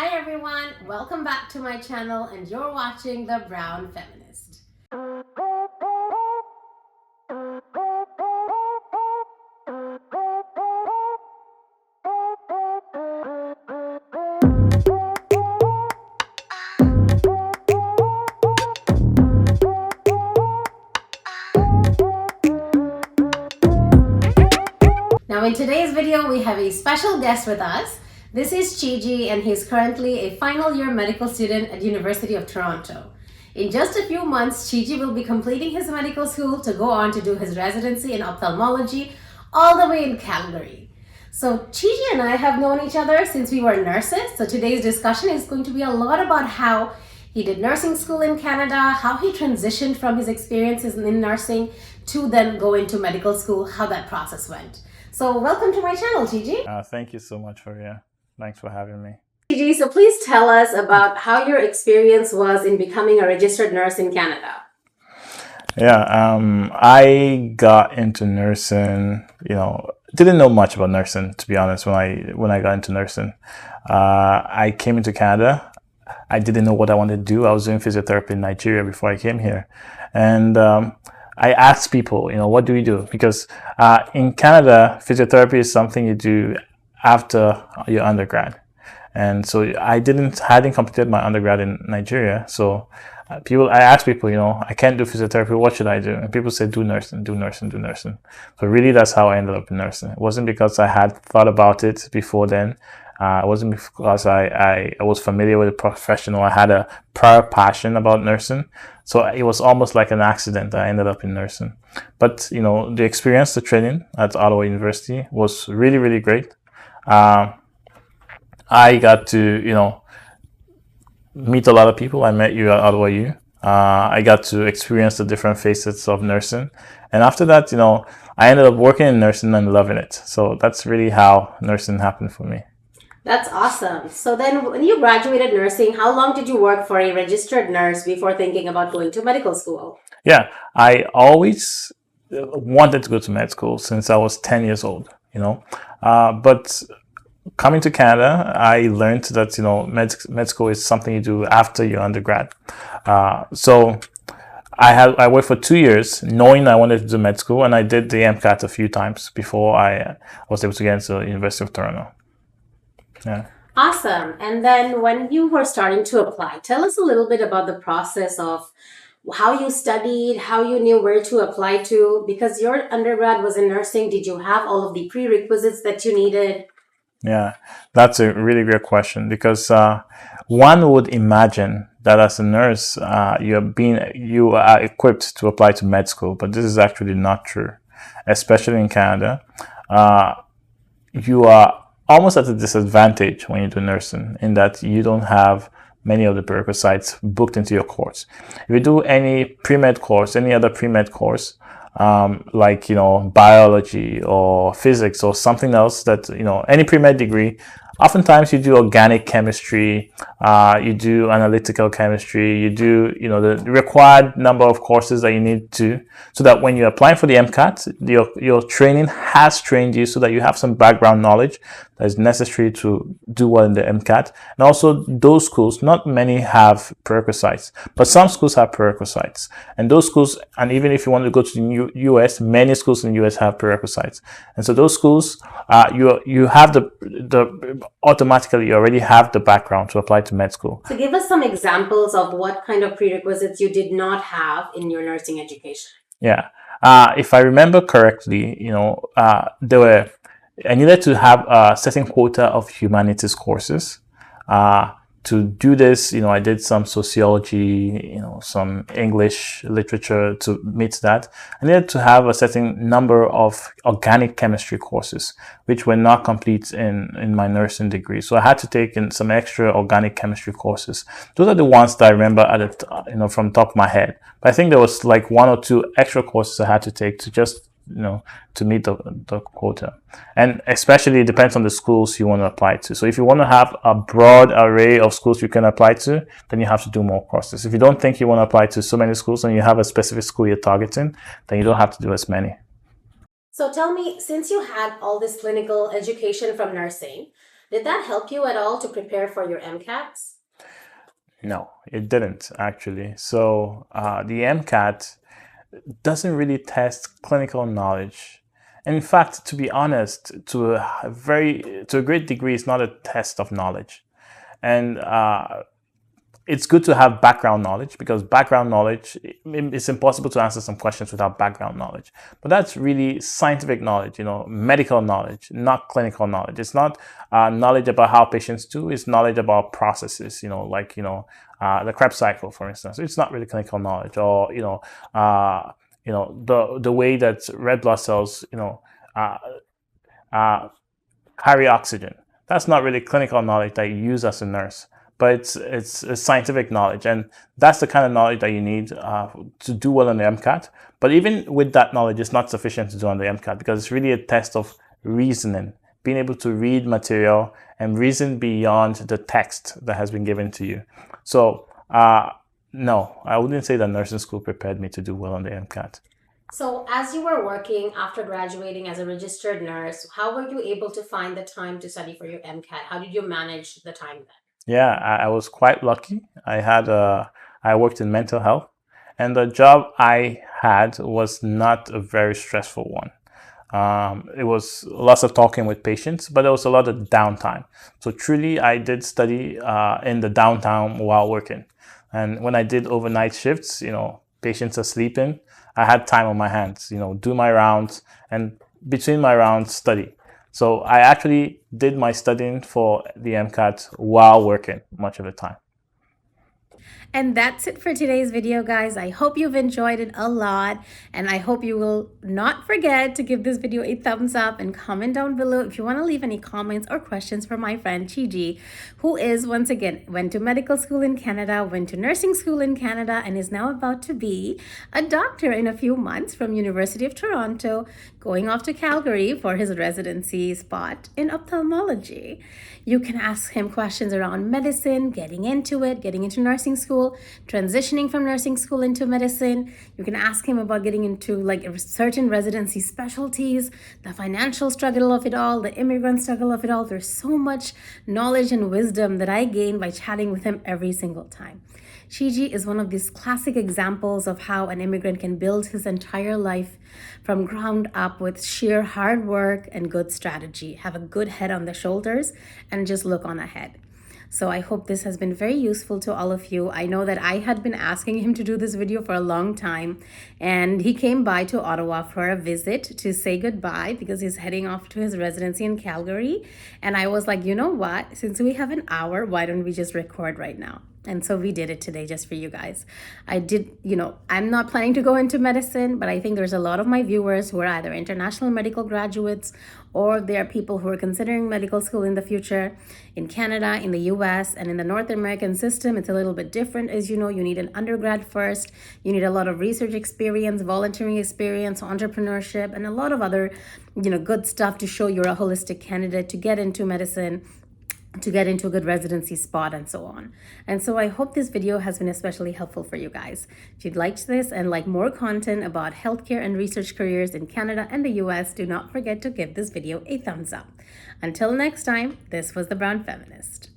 Hi everyone, welcome back to my channel and you're watching The Brown Feminist. Now in today's video, we have a special guest with us. This is Chiji and he's currently a final year medical student at University of Toronto. In just a few months, Chiji will be completing his medical school to go on to do his residency in ophthalmology all the way in Calgary. So Chiji and I have known each other since we were nurses. So today's discussion is going to be a lot about how he did nursing school in Canada, how he transitioned from his experiences in nursing to then go into medical school, how that process went. So welcome to my channel, Chiji. Thank you so much thanks for having me. Chiji, so please tell us about how your experience was in becoming a registered nurse in Canada. Yeah, I got into nursing, didn't know much about nursing, to be honest, when I got into nursing. I came into Canada. I didn't know what I wanted to do. I was doing physiotherapy in Nigeria before I came here. And I asked people, what do we do? Because in Canada, physiotherapy is something you do after your undergrad. And so I hadn't completed my undergrad in Nigeria. So I asked people, I can't do physiotherapy. What should I do? And people said, do nursing, do nursing, do nursing. So really, that's how I ended up in nursing. It wasn't because I had thought about it before then. It wasn't because I was familiar with the profession or I had a prior passion about nursing. So it was almost like an accident that I ended up in nursing. But, the experience, the training at Ottawa University was really, really great. I got to, meet a lot of people. I met you at Ottawa U. I got to experience the different facets of nursing. And after that, I ended up working in nursing and loving it. So that's really how nursing happened for me. That's awesome. So then when you graduated nursing, how long did you work for a registered nurse before thinking about going to medical school? Yeah, I always wanted to go to med school since I was 10 years old, but coming to Canada, I learned that, med school is something you do after your undergrad. So I worked for 2 years knowing I wanted to do med school, and I did the MCAT a few times before I was able to get into the University of Toronto. Yeah. Awesome. And then when you were starting to apply, tell us a little bit about the process of how you studied, how you knew where to apply to, because your undergrad was in nursing. Did you have all of the prerequisites that you needed? Yeah, that's a really great question because one would imagine that as a nurse, you are equipped to apply to med school, but this is actually not true, especially in Canada. You are almost at a disadvantage when you do nursing in that you don't have many of the prerequisites booked into your course. If you do any pre-med course, any other pre-med course, like, biology or physics or something else that, any pre-med degree, oftentimes you do organic chemistry, you do analytical chemistry, you do, the required number of courses that you need to, so that when you're applying for the MCAT, your training has trained you so that you have some background knowledge that is necessary to do well in the MCAT. And also those schools, not many have prerequisites, but some schools have prerequisites. And those schools, and even if you want to go to the US, many schools in the US have prerequisites. And so those schools, you have automatically you already have the background to apply to med school. So give us some examples of what kind of prerequisites you did not have in your nursing education. Yeah. If I remember correctly, I needed to have a certain quota of humanities courses. To do this, I did some sociology, some English literature to meet that. I needed to have a certain number of organic chemistry courses, which were not complete in my nursing degree. So I had to take in some extra organic chemistry courses. Those are the ones that I remember from the top of my head. But I think there was like 1 or 2 extra courses I had to take to just to meet the quota. And especially it depends on the schools you want to apply to. So if you want to have a broad array of schools you can apply to, then you have to do more courses. If you don't think you want to apply to so many schools and you have a specific school you're targeting, then you don't have to do as many. So tell me, since you had all this clinical education from nursing, Did that help you at all to prepare for your MCATs? No, it didn't actually. So the MCAT doesn't really test clinical knowledge. In fact, to be honest, to a great degree, it's not a test of knowledge. And it's good to have background knowledge, because background knowledge, it's impossible to answer some questions without background knowledge. But that's really scientific knowledge, medical knowledge, not clinical knowledge. It's not knowledge about how patients do. It's knowledge about processes, the Krebs cycle, for instance. It's not really clinical knowledge, or the way that red blood cells carry oxygen. That's not really clinical knowledge that you use as a nurse, but it's scientific knowledge, and that's the kind of knowledge that you need to do well on the MCAT. But even with that knowledge, it's not sufficient to do on the MCAT, because it's really a test of reasoning, being able to read material and reason beyond the text that has been given to you. So no, I wouldn't say that nursing school prepared me to do well on the MCAT. So as you were working after graduating as a registered nurse, how were you able to find the time to study for your MCAT? How did you manage the time then? Yeah, I was quite lucky. I worked in mental health, and the job I had was not a very stressful one. It was lots of talking with patients, but there was a lot of downtime. So truly, I did study in the downtime while working. And when I did overnight shifts, patients are sleeping, I had time on my hands, do my rounds, and between my rounds, study. So I actually did my studying for the MCAT while working much of the time. And that's it for today's video, guys. I hope you've enjoyed it a lot, and I hope you will not forget to give this video a thumbs up and comment down below if you want to leave any comments or questions for my friend Chiji, who is, once again, went to medical school in Canada, went to nursing school in Canada, and is now about to be a doctor in a few months from University of Toronto, going off to Calgary for his residency spot in ophthalmology. You can ask him questions around medicine, getting into nursing school, transitioning from nursing school into medicine. You can ask him about getting into certain residency specialties, the financial struggle of it all, the immigrant struggle of it all. There's so much knowledge and wisdom that I gain by chatting with him every single time. Chiji is one of these classic examples of how an immigrant can build his entire life from ground up with sheer hard work and good strategy, have a good head on the shoulders, and just look on ahead. So I hope this has been very useful to all of you. I know that I had been asking him to do this video for a long time, and he came by to Ottawa for a visit to say goodbye because he's heading off to his residency in Calgary. And I was like, you know what? Since we have an hour, why don't we just record right now? And so we did it today just for you guys. I'm not planning to go into medicine, but I think there's a lot of my viewers who are either international medical graduates or they're people who are considering medical school in the future. In Canada, in the US, and in the North American system, it's a little bit different. As you know, you need an undergrad first. You need a lot of research experience, volunteering experience, entrepreneurship, and a lot of other, good stuff to show you're a holistic candidate to get into medicine, to get into a good residency spot, and so on. And so I hope this video has been especially helpful for you guys. If you'd liked this and like more content about healthcare and research careers in Canada and the US, do not forget to give this video a thumbs up. Until next time, this was The Brown Feminist.